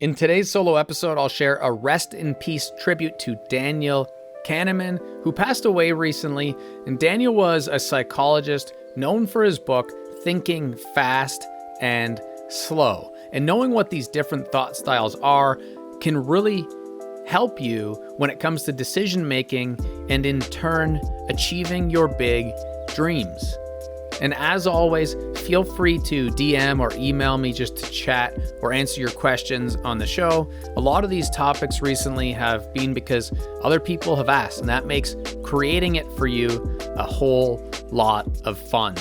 In today's solo episode, I'll share a rest in peace tribute to Daniel Kahneman, who passed away recently. And Daniel was a psychologist known for his book, Thinking Fast and Slow. And knowing what these different thought styles are can really help you when it comes to decision making and in turn achieving your big dreams. And as always, feel free to DM or email me just to chat or answer your questions on the show. A lot of these topics recently have been because other people have asked, and that makes creating it for you a whole lot of fun.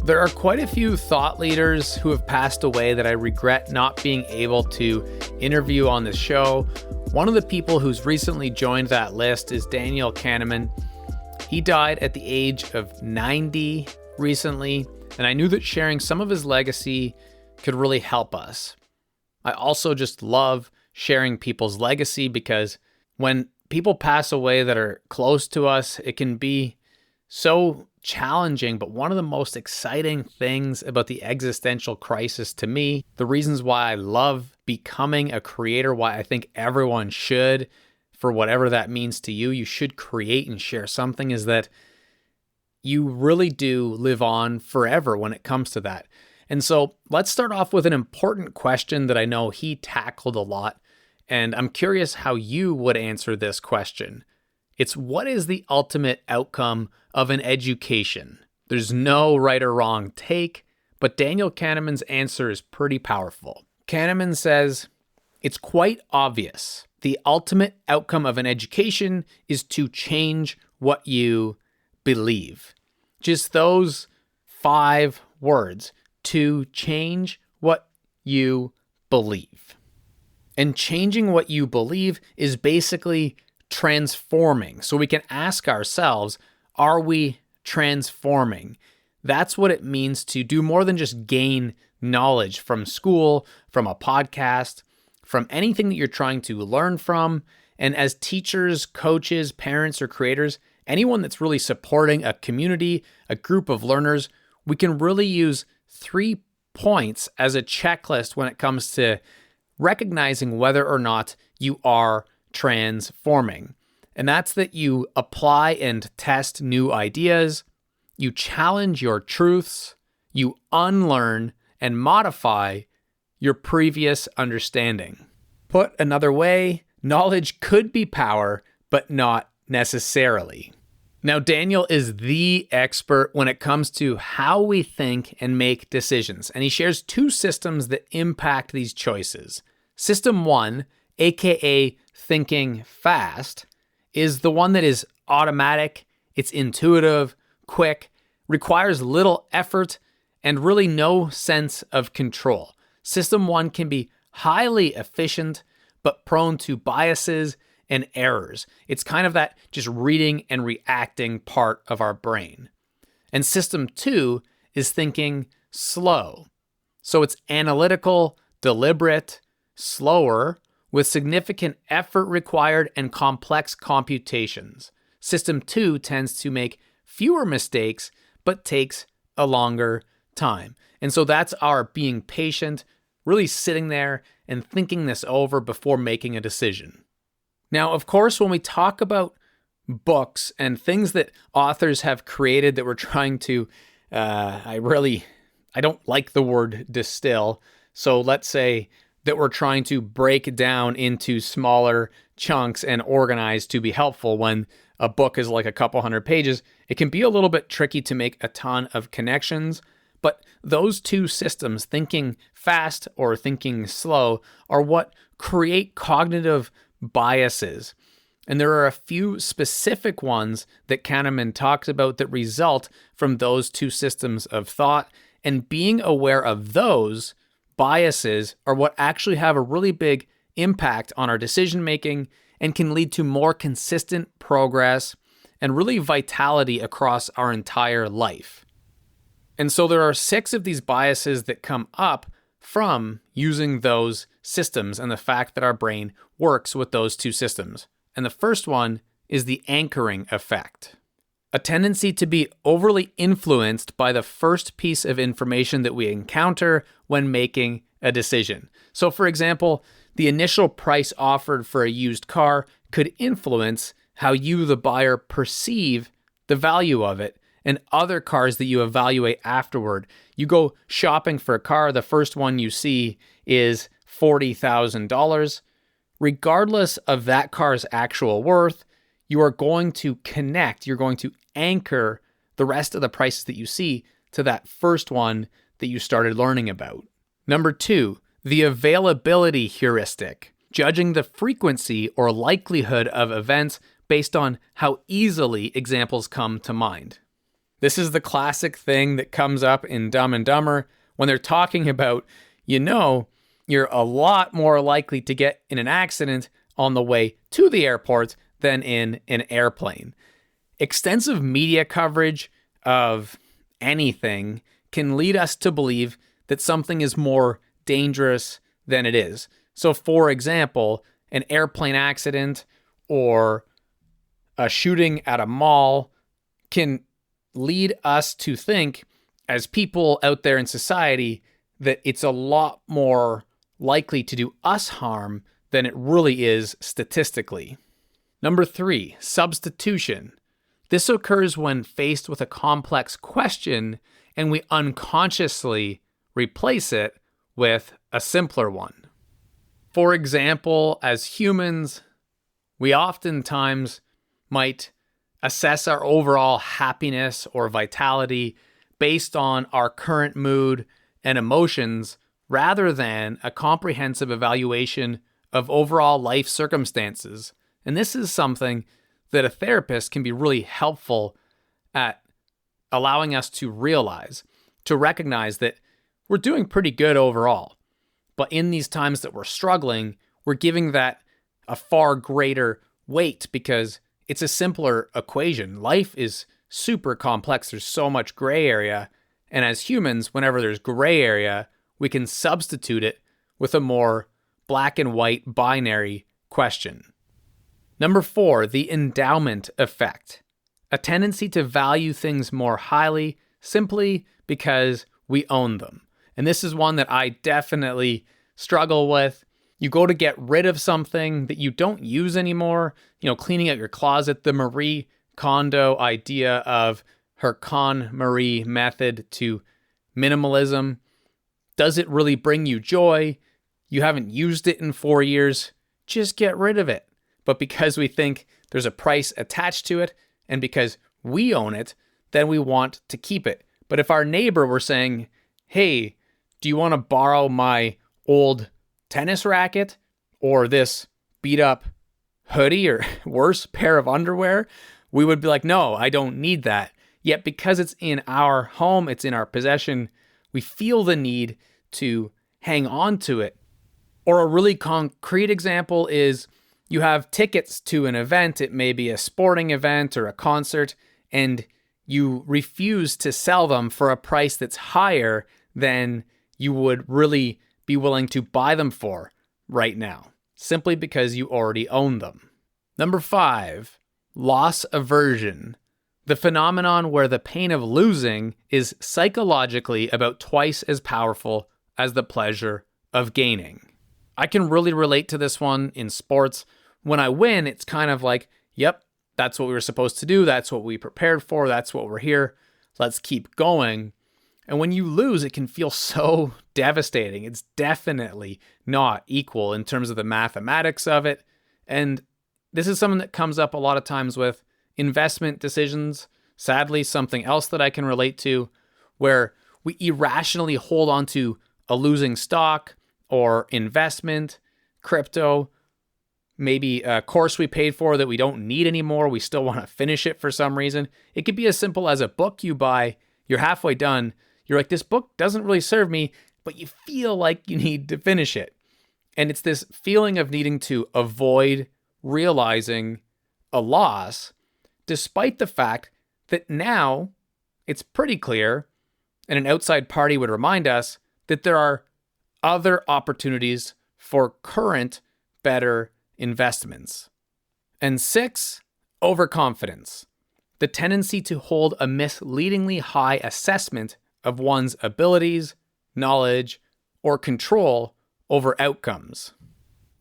There are quite a few thought leaders who have passed away that I regret not being able to interview on the show. One of the people who's recently joined that list is Daniel Kahneman. He died at the age of 90 recently, and I knew that sharing some of his legacy could really help us. I also just love sharing people's legacy because when people pass away that are close to us, it can be so challenging, but one of the most exciting things about the existential crisis to me, the reasons why I love becoming a creator, why I think everyone should, for whatever that means to you, you should create and share something, is that you really do live on forever when it comes to that. And so let's start off with an important question that I know he tackled a lot, and I'm curious how you would answer this question. It's, what is the ultimate outcome of an education? There's no right or wrong take, but Daniel Kahneman's answer is pretty powerful. Kahneman says, it's quite obvious. The ultimate outcome of an education is to change what you believe. Just those 5 words, to change what you believe. And changing what you believe is basically transforming. So we can ask ourselves, are we transforming? That's what it means to do more than just gain knowledge from school, from a podcast, from anything that you're trying to learn from. And as teachers, coaches, parents, or creators, anyone that's really supporting a community, a group of learners, we can really use 3 points as a checklist when it comes to recognizing whether or not you are transforming. And that's that you apply and test new ideas, you challenge your truths, you unlearn and modify your previous understanding. Put another way, knowledge could be power, but not necessarily. Now, Daniel is the expert when it comes to how we think and make decisions, and he shares 2 systems that impact these choices. System 1, aka thinking fast, is the one that is automatic, it's intuitive, quick, requires little effort, and really no sense of control. System 1 can be highly efficient, but prone to biases and errors. It's kind of that just reading and reacting part of our brain. And system 2 is thinking slow. So it's analytical, deliberate, slower, with significant effort required and complex computations. System 2 tends to make fewer mistakes, but takes a longer time. And so that's our being patient, really sitting there and thinking this over before making a decision. Now, of course, when we talk about books and things that authors have created that we're trying to, I don't like the word distill. So let's say that we're trying to break down into smaller chunks and organize to be helpful when a book is like a couple hundred pages. It can be a little bit tricky to make a ton of connections, but those 2 systems, thinking fast or thinking slow, are what create cognitive biases. And there are a few specific ones that Kahneman talks about that result from those 2 systems of thought, and being aware of those biases are what actually have a really big impact on our decision making and can lead to more consistent progress and really vitality across our entire life. And so there are 6 of these biases that come up from using those systems and the fact that our brain works with those 2 systems. And the first one is the anchoring effect. A tendency to be overly influenced by the first piece of information that we encounter when making a decision. So for example, the initial price offered for a used car could influence how you, the buyer, perceive the value of it and other cars that you evaluate afterward. You go shopping for a car, the first one you see is $40,000. Regardless of that car's actual worth, you are going to connect, you're going to anchor the rest of the prices that you see to that first one that you started learning about. Number 2, the availability heuristic, judging the frequency or likelihood of events based on how easily examples come to mind. This is the classic thing that comes up in Dumb and Dumber when they're talking about, you're a lot more likely to get in an accident on the way to the airport than in an airplane. Extensive media coverage of anything can lead us to believe that something is more dangerous than it is. So for example, an airplane accident or a shooting at a mall can lead us to think, as people out there in society, that it's a lot more likely to do us harm than it really is statistically. Number 3, substitution. This occurs when faced with a complex question and we unconsciously replace it with a simpler one. For example, as humans, we oftentimes might assess our overall happiness or vitality based on our current mood and emotions rather than a comprehensive evaluation of overall life circumstances. And this is something that a therapist can be really helpful at allowing us to realize, to recognize that we're doing pretty good overall. But in these times that we're struggling, we're giving that a far greater weight because it's a simpler equation. Life is super complex. There's so much gray area. And as humans, whenever there's gray area, we can substitute it with a more black and white binary question. Number 4, the endowment effect. A tendency to value things more highly simply because we own them. And this is one that I definitely struggle with. You go to get rid of something that you don't use anymore, cleaning out your closet, the Marie Kondo idea of her KonMari method to minimalism. Does it really bring you joy? You haven't used it in 4 years. Just get rid of it. But because we think there's a price attached to it, and because we own it, then we want to keep it. But if our neighbor were saying, hey, do you want to borrow my old tennis racket or this beat up hoodie or worse, pair of underwear, we would be like, no, I don't need that. Yet because it's in our home, it's in our possession, we feel the need to hang on to it. Or a really concrete example is you have tickets to an event. It may be a sporting event or a concert, and you refuse to sell them for a price that's higher than you would really be willing to buy them for right now, simply because you already own them. Number 5, loss aversion. The phenomenon where the pain of losing is psychologically about twice as powerful as the pleasure of gaining. I can really relate to this one in sports. When I win, it's kind of like, yep, that's what we were supposed to do. That's what we prepared for. That's what we're here. Let's keep going. And when you lose, it can feel so devastating. It's definitely not equal in terms of the mathematics of it. And this is something that comes up a lot of times with investment decisions. Sadly, something else that I can relate to, where we irrationally hold on to a losing stock or investment, crypto, maybe a course we paid for that we don't need anymore. We still want to finish it for some reason. It could be as simple as a book you buy. You're halfway done. You're like, this book doesn't really serve me, but you feel like you need to finish it. And it's this feeling of needing to avoid realizing a loss, despite the fact that now it's pretty clear, and an outside party would remind us that there are other opportunities for current, better investments. And 6, overconfidence. The tendency to hold a misleadingly high assessment of one's abilities, knowledge, or control over outcomes.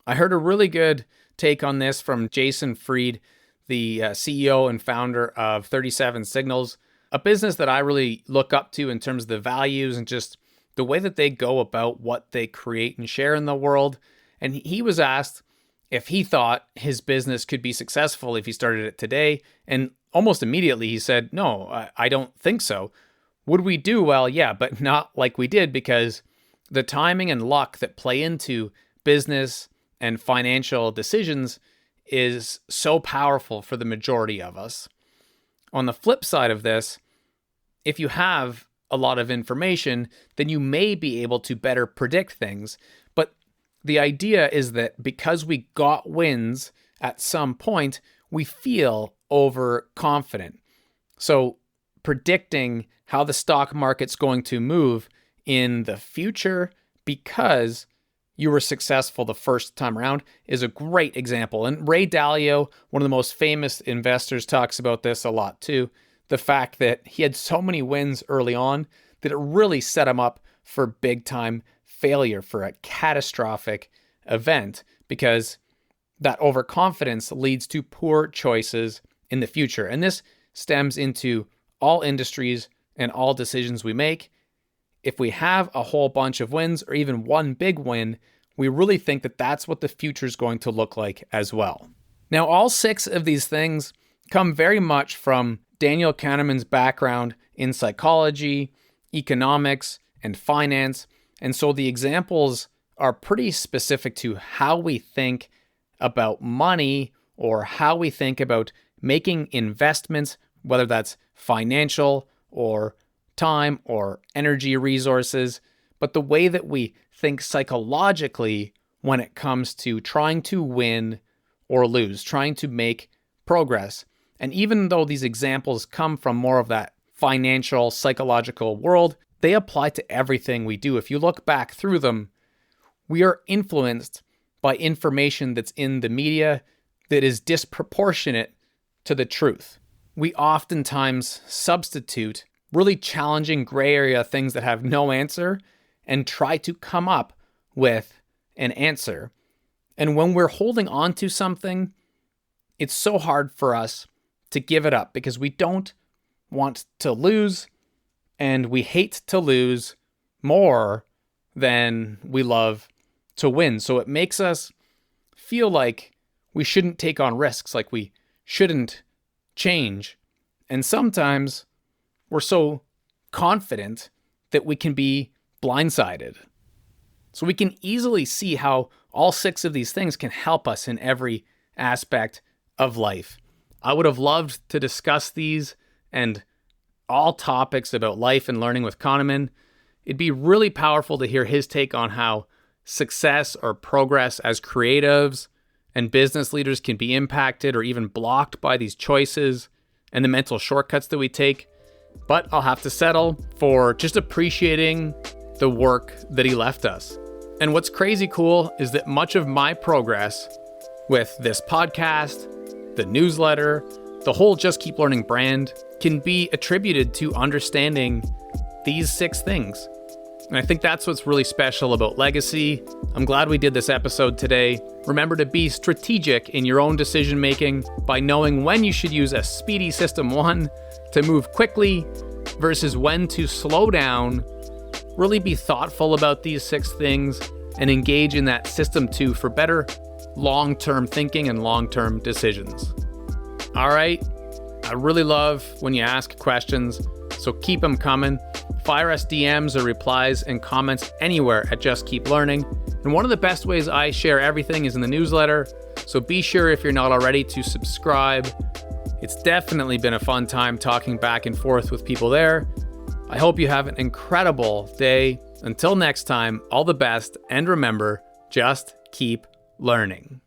I heard a really good take on this from Jason Fried, the CEO and founder of 37 Signals, a business that I really look up to in terms of the values and just the way that they go about what they create and share in the world. And he was asked if he thought his business could be successful if he started it today. And almost immediately he said, no, I don't think so. Would we do well? Yeah, but not like we did, because the timing and luck that play into business and financial decisions is so powerful for the majority of us. On the flip side of this, if you have a lot of information, then you may be able to better predict things. But the idea is that because we got wins at some point, we feel overconfident. So predicting how the stock market's going to move in the future because you were successful the first time around is a great example. And Ray Dalio, one of the most famous investors, talks about this a lot too. The fact that he had so many wins early on that it really set him up for big time failure, for a catastrophic event, because that overconfidence leads to poor choices in the future. And this stems into all industries and all decisions we make. If we have a whole bunch of wins or even one big win, we really think that that's what the future is going to look like as well. Now, all 6 of these things come very much from Daniel Kahneman's background in psychology, economics, and finance. And so the examples are pretty specific to how we think about money or how we think about making investments, whether that's financial or time or energy resources, but the way that we think psychologically when it comes to trying to win or lose, trying to make progress. And even though these examples come from more of that financial, psychological world, they apply to everything we do. If you look back through them, we are influenced by information that's in the media that is disproportionate to the truth. We oftentimes substitute really challenging gray area things that have no answer and try to come up with an answer. And when we're holding on to something, it's so hard for us to give it up because we don't want to lose, and we hate to lose more than we love to win. So it makes us feel like we shouldn't take on risks, like we shouldn't change. And sometimes we're so confident that we can be blindsided. So we can easily see how all 6 of these things can help us in every aspect of life. I would have loved to discuss these and all topics about life and learning with Kahneman. It'd be really powerful to hear his take on how success or progress as creatives and business leaders can be impacted or even blocked by these choices and the mental shortcuts that we take. But I'll have to settle for just appreciating the work that he left us. And what's crazy cool is that much of my progress with this podcast, the newsletter, the whole Just Keep Learning brand can be attributed to understanding these 6 things. And I think that's what's really special about legacy. I'm glad we did this episode today. Remember to be strategic in your own decision making by knowing when you should use a speedy system 1 to move quickly versus when to slow down. Really be thoughtful about these 6 things and engage in that system 2 for better long-term thinking and long-term decisions. All right, I really love when you ask questions, so keep them coming. Fire us DMs or replies and comments anywhere at Just Keep Learning. And one of the best ways I share everything is in the newsletter, so be sure if you're not already to subscribe. It's definitely been a fun time talking back and forth with people there. I hope you have an incredible day. Until next time, all the best, and remember, just keep learning.